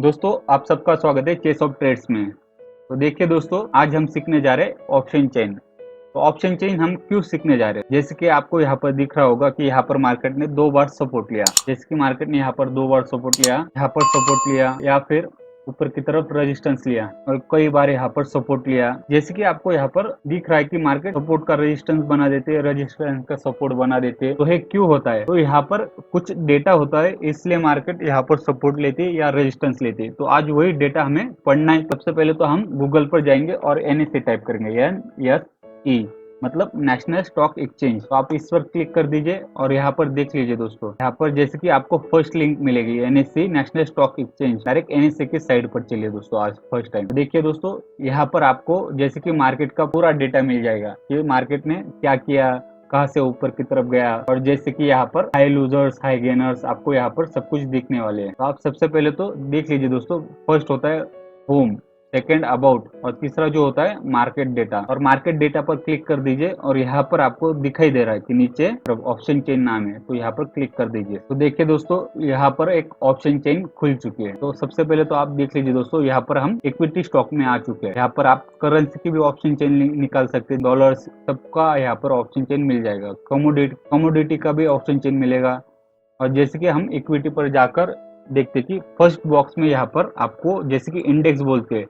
दोस्तों आप सबका स्वागत है चेस ऑफ ट्रेड्स में। तो देखिए दोस्तों, आज हम सीखने जा रहे हैं ऑप्शन चेन। तो ऑप्शन चेन हम क्यों सीखने जा रहे हैं, जैसे कि आपको यहाँ पर दिख रहा होगा कि यहाँ पर मार्केट ने 2 बार सपोर्ट लिया। जैसे कि मार्केट ने यहाँ पर 2 बार सपोर्ट लिया, यहाँ पर सपोर्ट लिया या फिर ऊपर की तरफ रेजिस्टेंस लिया और कई बार यहाँ पर सपोर्ट लिया। जैसे कि आपको यहाँ पर दिख रहा है कि मार्केट सपोर्ट का रेजिस्टेंस बना देते हैं, रेजिस्टेंस का सपोर्ट बना देते हैं। तो ये क्यों होता है? तो यहाँ पर कुछ डेटा होता है, इसलिए मार्केट यहाँ पर सपोर्ट लेती है या रेजिस्टेंस लेती है। तो आज वही डेटा हमें पढ़ना है। सबसे पहले तो हम गूगल पर जाएंगे और NSE टाइप करेंगे, NSE मतलब नेशनल स्टॉक एक्सचेंज। तो आप इस पर क्लिक कर दीजिए और यहाँ पर देख लीजिए दोस्तों, यहाँ पर जैसे कि आपको फर्स्ट लिंक मिलेगी NSE national stock exchange. Direct NSE की साइड पर चलिए दोस्तों, आज फर्स्ट टाइम देखिए दोस्तों, यहाँ पर आपको जैसे कि मार्केट का पूरा डेटा मिल जाएगा कि मार्केट ने क्या किया, कहाँ से ऊपर की तरफ गया। और जैसे कि यहाँ पर हाई लूजर्स हाई गेनर्स आपको यहाँ पर सब कुछ दिखने वाले हैं। तो आप सबसे पहले तो देख लीजिए दोस्तों, फर्स्ट होता है होम, सेकेंड अबाउट और तीसरा जो होता है मार्केट डेटा। और मार्केट डेटा पर क्लिक कर दीजिए और यहाँ पर आपको दिखाई दे रहा है कि नीचे ऑप्शन चेन नाम है, तो यहाँ पर क्लिक कर दीजिए। तो देखिए दोस्तों, यहाँ पर एक ऑप्शन चेन खुल चुकी है। तो सबसे पहले तो आप देख लीजिए दोस्तों, यहाँ पर हम इक्विटी स्टॉक में आ चुके हैं। यहाँ पर आप करेंसी की भी ऑप्शन चेन निकाल सकते हैं, डॉलर्स सबका यहाँ पर ऑप्शन चेन मिल जाएगा। कमोडिटी का भी ऑप्शन चेन मिलेगा। और जैसे कि हम इक्विटी पर जाकर देखते कि फर्स्ट बॉक्स में यहाँ पर आपको जैसे कि इंडेक्स बोलते हैं,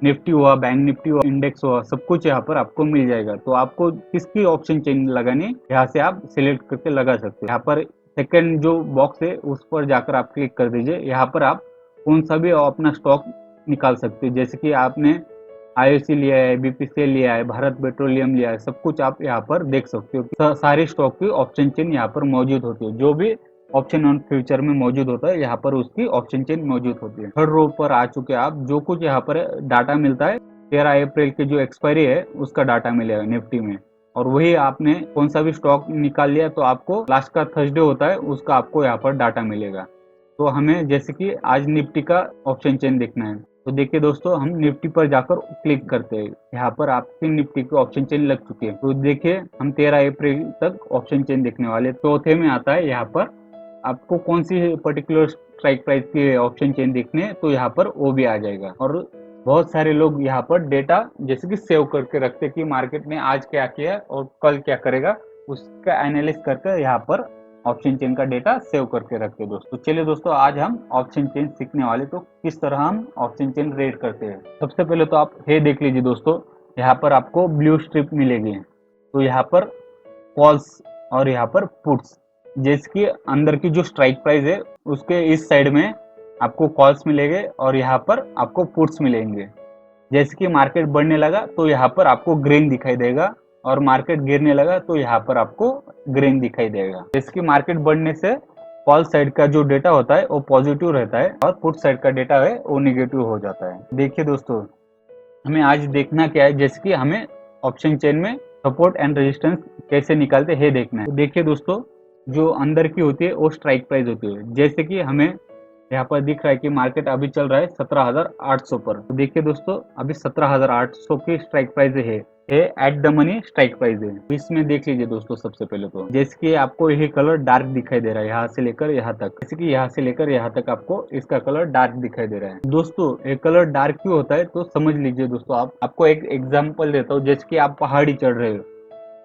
निफ्टी हुआ, बैंक निफ्टी हुआ, इंडेक्स हुआ, सब कुछ यहाँ पर आपको मिल जाएगा। तो आपको किसकी ऑप्शन चेन लगानी, यहाँ से आप सिलेक्ट करके लगा सकते हैं। यहाँ पर सेकंड जो बॉक्स है उस पर जाकर आप क्लिक कर दीजिए। यहाँ पर आप कौन सा भी अपना स्टॉक निकाल सकते हैं, जैसे कि आपने IOC लिया है, BPCL लिया है, भारत पेट्रोलियम लिया है, सब कुछ आप यहाँ पर देख सकते हो। सारी स्टॉक की ऑप्शन चेन यहाँ पर मौजूद होती है। जो भी ऑप्शन ऑन फ्यूचर में मौजूद होता है, यहाँ पर उसकी ऑप्शन चेन मौजूद होती है। थर्ड रो पर आ चुके आप, जो कुछ यहाँ पर डाटा मिलता है 13 अप्रैल की जो एक्सपायरी है उसका डाटा मिलेगा निफ्टी में। और वही आपने कौन सा भी स्टॉक निकाल लिया तो आपको लास्ट का थर्सडे होता है, उसका आपको यहाँ पर डाटा मिलेगा। तो हमें जैसे कि आज निफ्टी का ऑप्शन चेन देखना है, तो देखिए दोस्तों, हम निफ्टी पर जाकर क्लिक करते हैं। यहाँ पर आपकी निफ्टी की ऑप्शन चेन लग चुकी है। तो देखिए, हम 13 अप्रैल तक ऑप्शन चेन देखने वाले। चौथे में आता है यहाँ पर आपको कौन सी पर्टिकुलर स्ट्राइक प्राइस की ऑप्शन चेन देखने है, तो यहाँ पर वो भी आ जाएगा। और बहुत सारे लोग यहाँ पर डेटा जैसे कि सेव करके रखते कि मार्केट ने आज क्या किया और कल क्या करेगा, उसका एनालिसिस करके यहाँ पर ऑप्शन चेन का डेटा सेव करके रखते हैं दोस्तों। चलिए दोस्तों, आज हम ऑप्शन चेन सीखने वाले, तो किस तरह हम ऑप्शन चेन रेड करते हैं। सबसे पहले तो आप ये देख लीजिए दोस्तों, यहाँ पर आपको ब्लू स्ट्रिप मिलेगी। तो यहाँ पर कॉल्स और यहाँ पर पुट्स, जैसे कि अंदर की जो स्ट्राइक प्राइस है उसके इस साइड में आपको कॉल्स मिलेंगे और यहाँ पर आपको पुट्स मिलेंगे। जैसे कि मार्केट बढ़ने लगा तो यहाँ पर आपको ग्रीन दिखाई देगा और मार्केट गिरने लगा तो यहाँ पर आपको ग्रीन दिखाई देगा। जैसे कि मार्केट बढ़ने से कॉल साइड का जो डेटा होता है वो पॉजिटिव रहता है और पुट साइड का डेटा है वो निगेटिव हो जाता है। देखिए दोस्तों, हमें आज देखना क्या है, जैसे कि हमें ऑप्शन चेन में सपोर्ट एंड रेजिस्टेंस कैसे निकालते हैं देखना है। तो देखिए दोस्तों, जो अंदर की होती है वो स्ट्राइक प्राइस होती है। जैसे कि हमें यहाँ पर दिख रहा है कि मार्केट अभी चल रहा है 17,800 पर। तो देखिए दोस्तों, अभी 17,800 की स्ट्राइक प्राइस है, ये at the money strike price है। इसमें देख लीजिए दोस्तों, सबसे पहले तो जैसे कि आपको यही कलर डार्क दिखाई दे रहा है यहाँ से लेकर यहाँ तक, जैसे कि यहाँ से लेकर यहाँ तक आपको इसका कलर डार्क दिखाई दे रहा है। दोस्तों, ये कलर डार्क क्यों होता है तो समझ लीजिए दोस्तों, आपको एक एग्जाम्पल देता हूँ। जैसे कि आप पहाड़ी चढ़ रहे हो,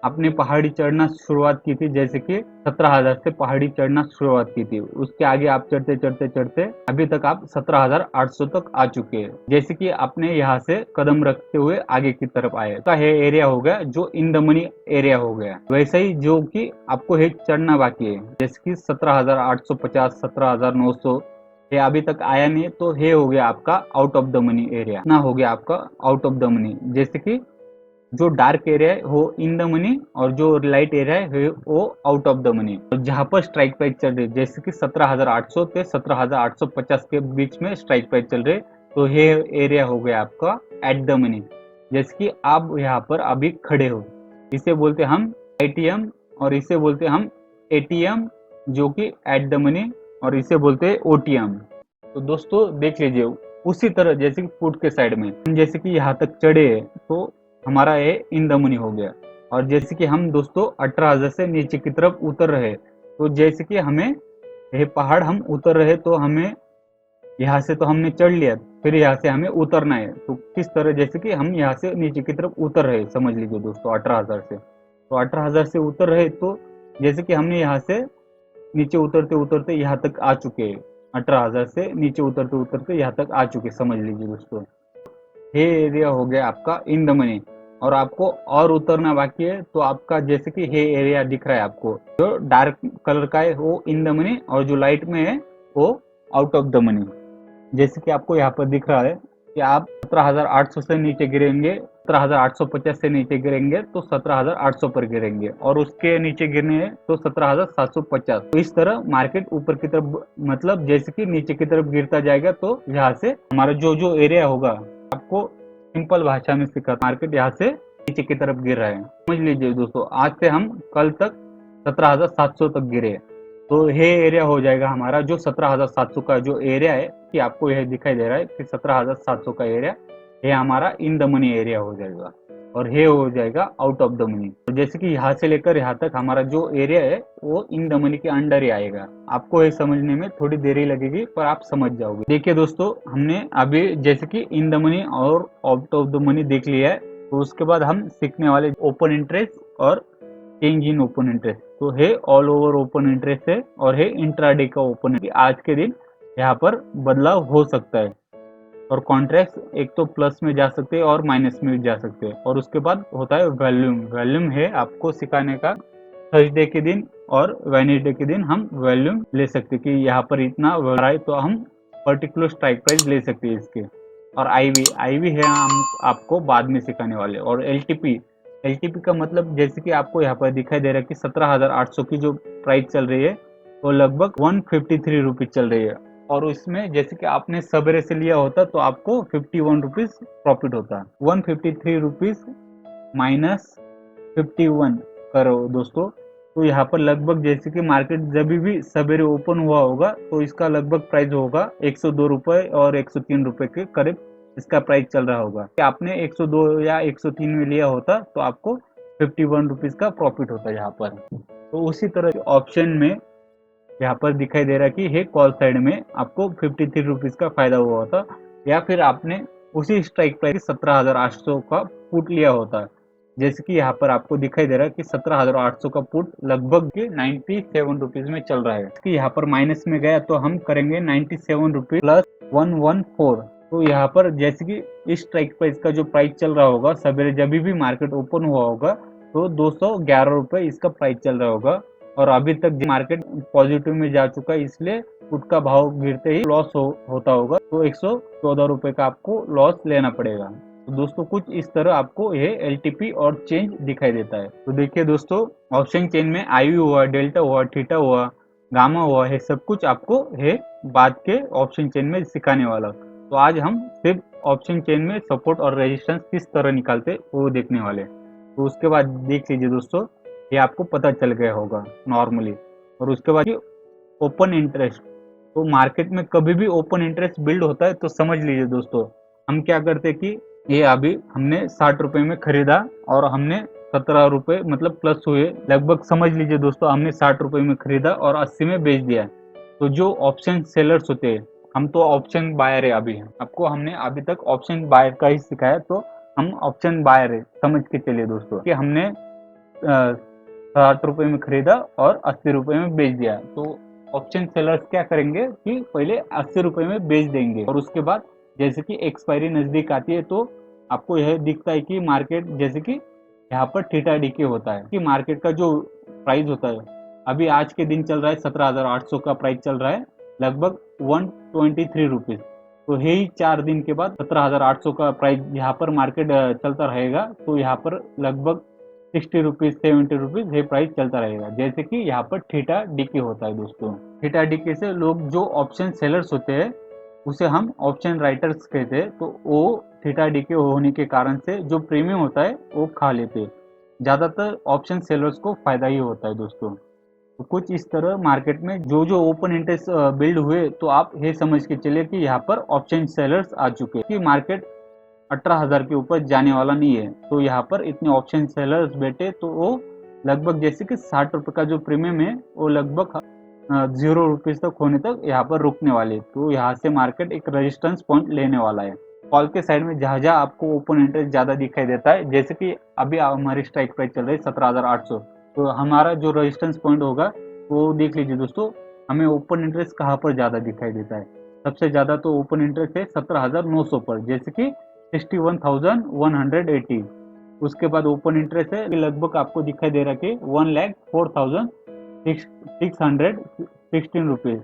आपने पहाड़ी चढ़ना शुरुआत की थी, जैसे कि 17,000 से पहाड़ी चढ़ना शुरुआत की थी। उसके आगे आप चढ़ते चढ़ते चढ़ते अभी तक आप 17,800 तक आ चुके हैं। जैसे कि आपने यहाँ से कदम रखते हुए आगे की तरफ आए, तो ये एरिया हो गया जो इन द मनी एरिया हो गया। वैसे ही जो कि आपको ये चढ़ना बाकी है, जैसे कि 17,850, 17,900 ये अभी तक आया नहीं, तो ये हो गया आपका out of the money area ना, हो गया आपका आउट ऑफ द मनी। जैसे कि जो डार्क एरिया है वो इन द मनी और जो लाइट एरिया है वो आउट ऑफ द मनी। तो जहां पर स्ट्राइक प्राइस चल रही है, जैसे कि 17,800 से 17,850 के बीच में स्ट्राइक प्राइस चल रही है, तो ये एरिया हो गया आपका एट द मनी। जैसे कि आप यहाँ पर अभी खड़े हो, इसे बोलते हम ATM और इसे बोलते हम ATM, जो कि एट द मनी, और इसे बोलते हैं OTM। तो दोस्तों देख लीजिए, उसी तरह जैसे कि पुट के साइड में जैसे कि यहाँ तक चढ़े हैं तो हमारा ये इन द मनी हो गया। और जैसे कि हम दोस्तों 18,000 से नीचे की तरफ उतर रहे, तो जैसे कि हमें ये पहाड़ हम उतर रहे, तो हमें यहाँ से तो हमने चढ़ लिया, फिर यहाँ से हमें उतरना है। तो किस तरह, जैसे कि हम यहाँ से नीचे की तरफ उतर रहे, समझ लीजिए दोस्तों 18,000 से। तो 18,000 से उतर रहे, तो जैसे कि हमने यहाँ से नीचे उतरते उतरते यहाँ तक आ चुके हैं, 18,000 से नीचे उतरते उतरते यहाँ तक आ चुके, समझ लीजिए दोस्तों। ये एरिया हो गया आपका इन द मनी, और आपको और उतरना बाकी है। तो आपका जैसे कि ये एरिया दिख रहा है आपको, जो डार्क कलर का है वो इन द मनी, और जो लाइट में है वो आउट ऑफ द मनी। जैसे कि आपको यहाँ पर दिख रहा है कि आप 17,800 से नीचे गिरेंगे, 17,850 से नीचे गिरेंगे तो 17,800 पर गिरेंगे, और उसके नीचे गिरने हैं तो 17,750। तो इस तरह मार्केट ऊपर की तरफ, मतलब जैसे कि नीचे की तरफ गिरता जाएगा, तो यहाँ से हमारा जो जो एरिया होगा, आपको सिंपल भाषा में सिखा, मार्केट यहाँ से नीचे की तरफ गिर रहा है। समझ लीजिए दोस्तों, आज से हम कल तक 17,700 तक गिरे, तो ये एरिया हो जाएगा हमारा जो 17,700 का जो एरिया है, कि आपको यह दिखाई दे रहा है कि 17,700 का एरिया, ये हमारा इन द मनी एरिया हो जाएगा, और ये हो जाएगा आउट ऑफ द मनी। तो जैसे कि यहाँ से लेकर यहाँ तक हमारा जो एरिया है वो इन द मनी के अंडर ही आएगा। आपको ये समझने में थोड़ी देरी लगेगी, पर आप समझ जाओगे। देखिए दोस्तों, हमने अभी जैसे कि इन द मनी और आउट ऑफ द मनी देख लिया है, तो उसके बाद हम सीखने वाले ओपन इंटरेस्ट और चेंज इन ओपन इंटरेस्ट। तो है ऑल ओवर ओपन इंटरेस्ट है, और है इंट्राडे का ओपन इंटरेस्ट। आज के दिन यहाँ पर बदलाव हो सकता है, और कॉन्ट्रैक्ट एक तो प्लस में जा सकते हैं और माइनस में जा सकते हैं। और उसके बाद होता है वॉल्यूम। वॉल्यूम है आपको सिखाने का, थर्सडे के दिन और वेडनेसडे के दिन हम वॉल्यूम ले सकते हैं कि यहाँ पर इतना बढ़ा है, तो हम पर्टिकुलर स्ट्राइक प्राइस ले सकते हैं इसके। और आईवी है हम आपको बाद में सिखाने वाले। और एलटीपी का मतलब जैसे कि आपको यहाँ पर दिखाई दे रहा है कि 17,800 की जो प्राइस चल रही है वो लगभग 153 रुपीज चल रही है। और उसमें जैसे कि आपने सवेरे से लिया होता तो आपको 51 रुपीज प्रॉफिट होता। 153 रुपीज माइनस 51 करो दोस्तों, तो यहाँ पर लगभग जैसे कि मार्केट जब भी सवेरे ओपन हुआ होगा तो इसका लगभग प्राइस होगा 102 रुपए और 103 रुपए के करीब इसका प्राइस चल रहा होगा। कि आपने 102 या 103 में लिया होता तो आपको 51 रुपीज का प्रॉफिट होता यहाँ पर। तो उसी तरह ऑप्शन में यहाँ पर दिखाई दे रहा है कि ये कॉल साइड में आपको 53 रुपीज का फायदा हुआ होता, या फिर आपने उसी स्ट्राइक प्राइस 17,800 का पुट लिया होता। जैसे कि यहाँ पर आपको दिखाई दे रहा है कि 17,800 का पुट लगभग 97 रुपीज में चल रहा है। कि यहाँ पर माइनस में गया तो हम करेंगे 97 रुपीज प्लस 114। तो यहाँ पर जैसे कि इस स्ट्राइक प्राइस का जो प्राइस चल रहा होगा सवेरे जब भी मार्केट ओपन हुआ होगा तो 211 रुपए इसका प्राइस चल रहा होगा। और अभी तक मार्केट पॉजिटिव में जा चुका है, इसलिए पुट का भाव गिरते ही लॉस होता होगा, तो 114 रुपए का आपको लॉस लेना पड़ेगा। तो दोस्तों कुछ इस तरह आपको ये एलटीपी और चेंज दिखाई देता है। तो देखिए दोस्तों, ऑप्शन चेन में आईवी हुआ, डेल्टा हुआ, थीटा हुआ, गामा हुआ, है सब कुछ आपको है बाद के ऑप्शन चेन में सिखाने वाला। तो आज हम सिर्फ ऑप्शन चेन में सपोर्ट और रेजिस्टेंस किस तरह निकालते वो देखने वाले। तो उसके बाद देख लीजिए दोस्तों, ये आपको पता चल गया होगा नॉर्मली। और उसके बाद ओपन इंटरेस्ट, तो मार्केट में कभी भी ओपन इंटरेस्ट बिल्ड होता है तो समझ लीजिए दोस्तों, हम क्या करते कि ये अभी हमने 60 रुपए में खरीदा और हमने 17 रुपए मतलब प्लस हुए लगभग, समझ लीजिए दोस्तों हमने 60 रुपए में खरीदा और 80 में बेच दिया। तो जो ऑप्शन सेलर्स होते हैं, हम तो ऑप्शन बायर है अभी, आपको हमने अभी तक ऑप्शन बायर का ही सिखाया, तो हम ऑप्शन बायर है समझ के चलिए दोस्तों कि हमने 60 रुपए में खरीदा और 80 रुपए में बेच दिया। तो ऑप्शन सेलर्स क्या करेंगे कि पहले 80 रुपए में बेच देंगे, और उसके बाद जैसे कि एक्सपायरी नजदीक आती है तो आपको यह दिखता है कि मार्केट जैसे कि यहाँ पर थीटा डीके होता है कि मार्केट का जो प्राइस होता है अभी आज के दिन चल रहा है 17,800 का प्राइस चल रहा है लगभग 123 रुपीज। तो यही 4 दिन के बाद 17,800 का प्राइस यहाँ पर मार्केट चलता रहेगा, तो यहाँ पर लगभग 60 रुपीज 70 रुपीज ये प्राइस चलता रहेगा। जैसे कि यहाँ पर थीटा डीके होता है दोस्तों। थीटा डीके से लोग जो ऑप्शन सेलर्स होते हैं उसे हम ऑप्शन राइटर्स कहते हैं, तो वो थीटा डीके होने के कारण से जो प्रीमियम होता है वो खा लेते हैं। ज्यादातर ऑप्शन सेलर्स को फायदा ही होता है दोस्तों। तो कुछ इस तरह मार्केट में जो जो ओपन इंटरेस्ट बिल्ड हुए, तो आप ये समझ के चलिए कि यहाँ पर ऑप्शन सेलर्स आ चुके हैं कि मार्केट 18,000 के ऊपर जाने वाला नहीं है। तो यहाँ पर इतने ऑप्शन सेलर्स बैठे, तो वो लगभग जैसे कि 60 रुपए का जो प्रीमियम है वो लगभग ₹0 तक होने तक यहाँ पर रुकने वाले। तो यहाँ से मार्केट एक रेजिस्टेंस पॉइंट लेने वाला है। कॉल के साइड में जहाँ जहाँ आपको ओपन इंटरेस्ट ज़्यादा दिखाई देता है, जैसे कि अभी हमारी स्ट्राइक प्राइस चल रही है 17,800, तो हमारा जो रेजिस्टेंस पॉइंट होगा वो देख लीजिए दोस्तों, हमें ओपन इंटरेस्ट कहाँ पर ज़्यादा दिखाई देता है। सबसे ज़्यादा तो ओपन इंटरेस्ट है 17,900 पर, जैसे कि 61,180। उसके बाद ओपन इंटरेस्ट है लगभग आपको दिखाई दे रहा है कि 1,04,616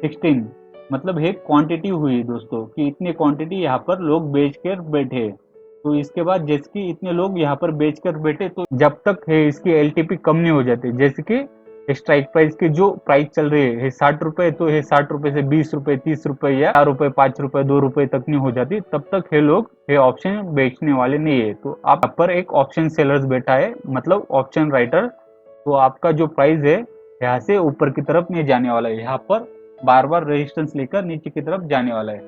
16, मतलब है क्वांटिटी हुई दोस्तों कि इतनी क्वांटिटी यहाँ पर लोग बेच कर बैठे। तो इसके बाद जैसे कि इतने लोग यहाँ पर बेच कर बैठे, तो जब तक है इसकी एलटीपी कम नहीं हो जाती, जैसे कि स्ट्राइक प्राइस की जो प्राइस चल रही है 60 रुपए, तो ये 60 रुपए से 20 रुपए, 30 रुपए या 4 रुपए, 5 रुपए, 2 रुपए तक नहीं हो जाती, तब तक ये लोग ये ऑप्शन बेचने वाले नहीं है। तो आप यहाँ पर एक ऑप्शन सेलर्स बैठा है, मतलब ऑप्शन राइटर। तो आपका जो प्राइस है यहाँ से ऊपर की तरफ नहीं जाने वाला है, यहाँ पर बार बार रेजिस्टेंस लेकर नीचे की तरफ जाने वाला है।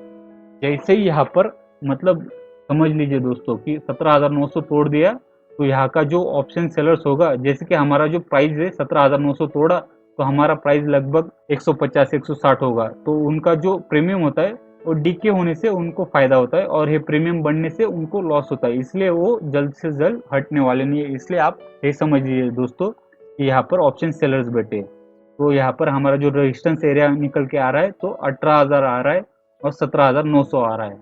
जैसे ही यहाँ पर मतलब समझ लीजिए दोस्तों कि 17,900 तोड़ दिया, तो यहाँ का जो ऑप्शन सेलर्स होगा, जैसे कि हमारा जो प्राइस है 17,900 तोड़ा, तो हमारा प्राइस लगभग 150 160 होगा। तो उनका जो प्रीमियम होता है वो डीके होने से उनको फायदा होता है, और ये प्रीमियम बढ़ने से उनको लॉस होता है, इसलिए वो जल्द से जल्द हटने वाले नहीं है। इसलिए आप ये समझ लीजिए दोस्तों कि यहाँ पर ऑप्शन सेलर्स बैठे। तो यहाँ पर हमारा जो रेजिस्टेंस एरिया निकल के आ रहा है तो 18,000 आ रहा है और 17,900 आ रहा है।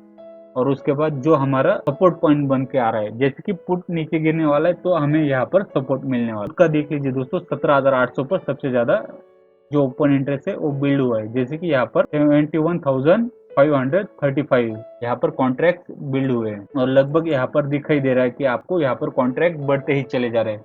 और उसके बाद जो हमारा सपोर्ट पॉइंट बन के आ रहा है, जैसे कि पुट नीचे गिरने वाला है तो हमें यहाँ पर सपोर्ट मिलने वाला है। उसका देख लीजिए दोस्तों, 17,800 पर सबसे ज्यादा जो ओपन इंटरेस्ट है वो बिल्ड हुआ है, जैसे कि यहाँ पर 71,535 यहाँ पर कॉन्ट्रैक्ट बिल्ड हुए हैं, और लगभग यहाँ पर दिखाई दे रहा है कि आपको यहाँ पर कॉन्ट्रैक्ट बढ़ते ही चले जा रहे हैं।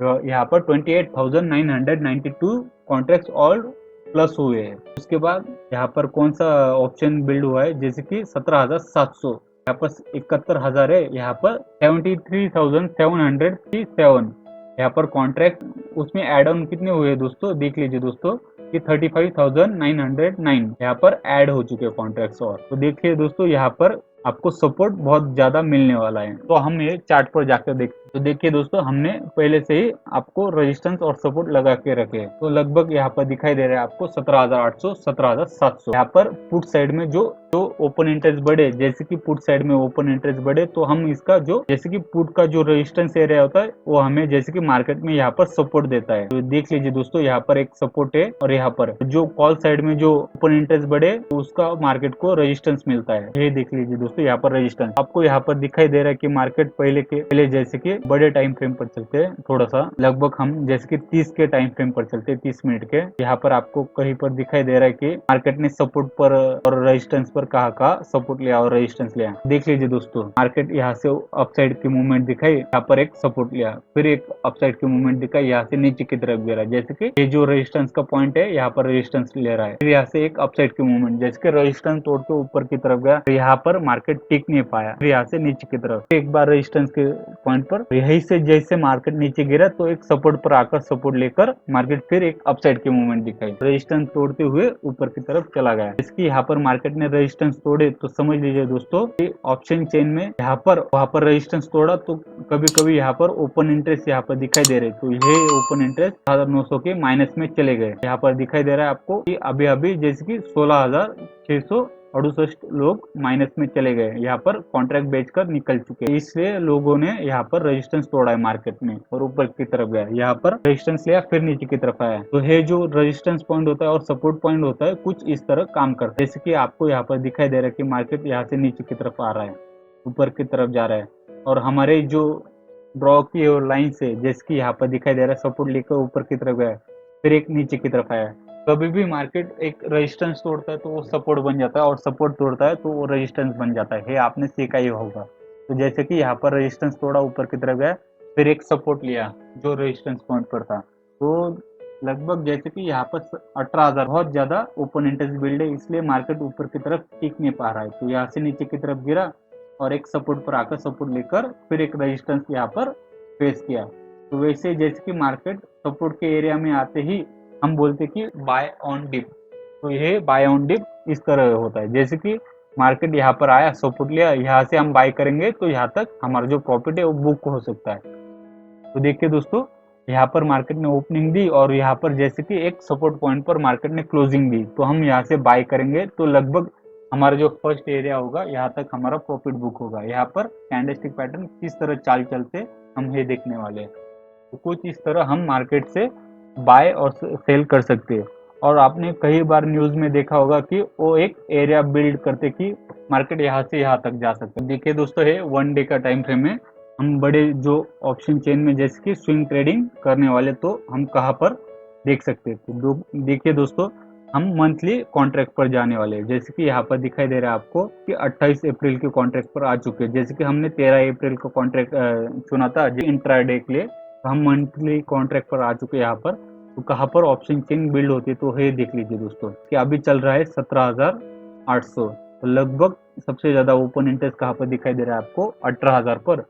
तो यहाँ पर 28,992 कॉन्ट्रैक्ट्स ऑल प्लस हुए हैं। उसके बाद यहाँ पर कौन सा ऑप्शन बिल्ड हुआ है, जैसे कि 17,700, यहाँ पर 71,000 है, यहाँ पर 73,737 यहाँ पर कॉन्ट्रैक्ट, उसमें एड ऑन कितने हुए दोस्तों, देख लीजिए दोस्तों कि 35,909 यहाँ पर ऐड हो चुके हैं कॉन्ट्रैक्ट्स। और तो देखिए दोस्तों यहाँ पर आपको सपोर्ट बहुत ज्यादा मिलने वाला है। तो हम ये चार्ट पर जाकर देखते, तो देखिए दोस्तों हमने पहले से ही आपको रेजिस्टेंस और सपोर्ट लगा के रखे, तो लगभग यहाँ पर दिखाई दे रहा है आपको 17,800 17,700। यहाँ पर पुट साइड में जो ओपन इंटरेस्ट बढ़े, जैसे कि पुट साइड में ओपन इंटरेस्ट बढ़े, तो हम इसका जो जैसे कि पुट का जो रेजिस्टेंस एरिया होता है वो हमें जैसे कि मार्केट में यहाँ पर सपोर्ट देता है। तो देख लीजिए दोस्तों यहाँ पर एक सपोर्ट है, और यहाँ पर जो कॉल साइड में जो ओपन इंटरेस्ट बढ़े तो उसका मार्केट को रेजिस्टेंस मिलता है। ये देख लीजिए दोस्तों यहाँ पर रेजिस्टेंस आपको यहाँ पर दिखाई दे रहा है कि मार्केट पहले जैसे कि बड़े टाइम फ्रेम पर चलते हैं, थोड़ा सा लगभग हम जैसे कि 30 के टाइम फ्रेम पर चलते हैं, 30 मिनट के। यहाँ पर आपको कहीं पर दिखाई दे रहा है कि मार्केट ने सपोर्ट पर और रेजिस्टेंस पर कहाँ सपोर्ट लिया और रेजिस्टेंस लिया। देख लीजिए दोस्तों मार्केट यहाँ से अपसाइड की मूवमेंट दिखाई, यहाँ पर एक सपोर्ट लिया, फिर एक अपसाइड की मूवमेंट दिखाई, यहाँ से नीचे की तरफ गिरा, जैसे कि ये जो रेजिस्टेंस का पॉइंट है यहाँ पर रेजिस्टेंस ले रहा है, फिर यहाँ से एक अपसाइड की मूवमेंट, जैसे कि रेजिस्टेंस तोड़ के ऊपर की तरफ गया, तो यहाँ पर मार्केट टिक नहीं पाया, फिर यहाँ से नीचे की तरफ एक बार रेजिस्टेंस के पॉइंट पर, यही से जैसे मार्केट नीचे गिरा तो एक सपोर्ट पर आकर सपोर्ट लेकर मार्केट फिर एक अपसाइड की मूवमेंट दिखाई, रेजिस्टेंस तोड़ते हुए ऊपर की तरफ चला गया। इसकी यहाँ पर मार्केट ने रेजिस्टेंस तोड़े, तो समझ लीजिए दोस्तों कि ऑप्शन चेन में यहाँ पर वहां पर रेजिस्टेंस तोड़ा, तो कभी कभी यहाँ पर ओपन इंटरेस्ट यहाँ पर दिखाई दे रहे, तो ये ओपन इंटरेस्ट 17,900 के माइनस में चले गए। यहाँ पर दिखाई दे रहा है आपको कि अभी अभी जैसे कि 16,668 लोग माइनस में चले गए, यहाँ पर कॉन्ट्रैक्ट बेचकर निकल चुके, इसलिए लोगों ने यहाँ पर रेजिस्टेंस तोड़ा है मार्केट में और ऊपर की तरफ गया, यहाँ पर रेजिस्टेंस लिया फिर नीचे की तरफ आया। तो ये जो रेजिस्टेंस पॉइंट होता है और सपोर्ट पॉइंट होता है कुछ इस तरह काम करता है, जैसे कि आपको यहाँ पर दिखाई दे रहा है कि मार्केट यहाँ से नीचे की तरफ आ रहा है, ऊपर की तरफ जा रहा है, और हमारे जो ड्रॉ की और लाइन से जैसे कि यहाँ पर दिखाई दे रहा है सपोर्ट लेकर ऊपर की तरफ गया, फिर एक नीचे की तरफ आया। कभी भी मार्केट एक रेजिस्टेंस तोड़ता है तो वो सपोर्ट बन जाता है, और सपोर्ट तोड़ता है तो वो रेजिस्टेंस बन जाता है, ये आपने सीखा ही होगा। तो जैसे कि यहाँ पर रेजिस्टेंस तोड़ा ऊपर की तरफ गया, फिर एक सपोर्ट लिया जो रेजिस्टेंस पॉइंट पर था, तो लगभग जैसे कि यहाँ पर 18,000 बहुत ज्यादा ओपन इंटरेस्ट बिल्ड है, इसलिए मार्केट ऊपर की तरफ टिक नहीं पा रहा है। तो यहाँ से नीचे की तरफ गिरा और एक सपोर्ट पर आकर सपोर्ट लेकर फिर एक रेजिस्टेंस यहाँ पर फेस किया। तो वैसे जैसे कि मार्केट सपोर्ट के एरिया में आते ही हम बोलते कि बाय ऑन डिप, तो ये बाय ऑन डिप इस तरह होता है, जैसे कि मार्केट यहाँ पर आया सपोर्ट लिया, यहाँ से हम बाय करेंगे तो यहाँ तक हमारा जो प्रॉफिट है वो बुक हो सकता है। तो देखिए दोस्तों यहाँ पर मार्केट ने ओपनिंग दी और यहाँ पर जैसे कि एक सपोर्ट पॉइंट पर मार्केट ने क्लोजिंग दी, तो हम यहाँ से बाय करेंगे। तो लगभग हमारा जो फर्स्ट एरिया होगा यहाँ तक हमारा प्रॉफिट बुक होगा। यहाँ पर कैंडलस्टिक पैटर्न किस तरह चाल चलते हम ये देखने वाले हैं। तो कुछ इस तरह हम मार्केट से बाय और सेल कर सकते हैं। और आपने कई बार न्यूज में देखा होगा कि वो एक एरिया बिल्ड करते कि मार्केट यहाँ से यहाँ तक जा सकता है। देखिए दोस्तों, है 1 डे का टाइम फ्रेम है। हम बड़े जो ऑप्शन चेन में जैसे कि स्विंग ट्रेडिंग करने वाले, तो हम कहाँ पर देख सकते हैं। तो देखिए दोस्तों, हम मंथली कॉन्ट्रैक्ट पर जाने वाले हैं। जैसे कि यहाँ पर दिखाई दे रहा है आपको कि 28 अप्रैल के कॉन्ट्रैक्ट पर आ चुके हैं। जैसे कि हमने 13 अप्रैल को कॉन्ट्रैक्ट चुना था इंट्राडे के लिए, तो हम मंथली कॉन्ट्रैक्ट पर आ चुके हैं यहाँ पर। तो कहाँ पर ऑप्शन चेन बिल्ड होती है, तो ये देख लीजिए दोस्तों कि अभी चल रहा है 17,800। तो लगभग सबसे ज्यादा ओपन इंटरेस्ट कहाँ पर दिखाई दे रहा है आपको, 18,000 पर।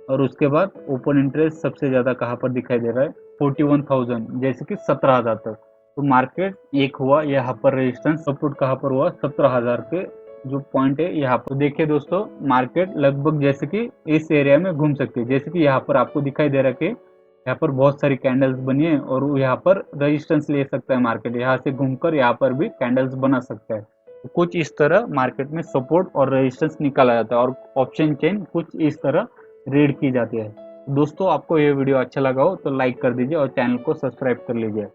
और उसके बाद ओपन इंटरेस्ट सबसे ज्यादा कहाँ पर दिखाई दे रहा है, 41,000, जैसे कि 17,000 तक। तो मार्केट एक हुआ यहाँ पर रेजिस्टेंस, सपोर्ट कहाँ पर हुआ 17,000 के जो पॉइंट है यहाँ पर। देखिए दोस्तों, मार्केट लगभग जैसे कि इस एरिया में घूम सकती है। जैसे कि यहाँ पर आपको दिखाई दे रहा है कि यहाँ पर बहुत सारी कैंडल्स बनी है और वो यहाँ पर रेजिस्टेंस ले सकता है मार्केट। यहाँ से घूमकर यहाँ पर भी कैंडल्स बना सकता है। तो कुछ इस तरह मार्केट में सपोर्ट और रेजिस्टेंस निकाला जाता है और ऑप्शन चेन कुछ इस तरह रीड की जाती है। दोस्तों, आपको ये वीडियो अच्छा लगा हो तो लाइक कर दीजिए और चैनल को सब्सक्राइब कर लीजिए।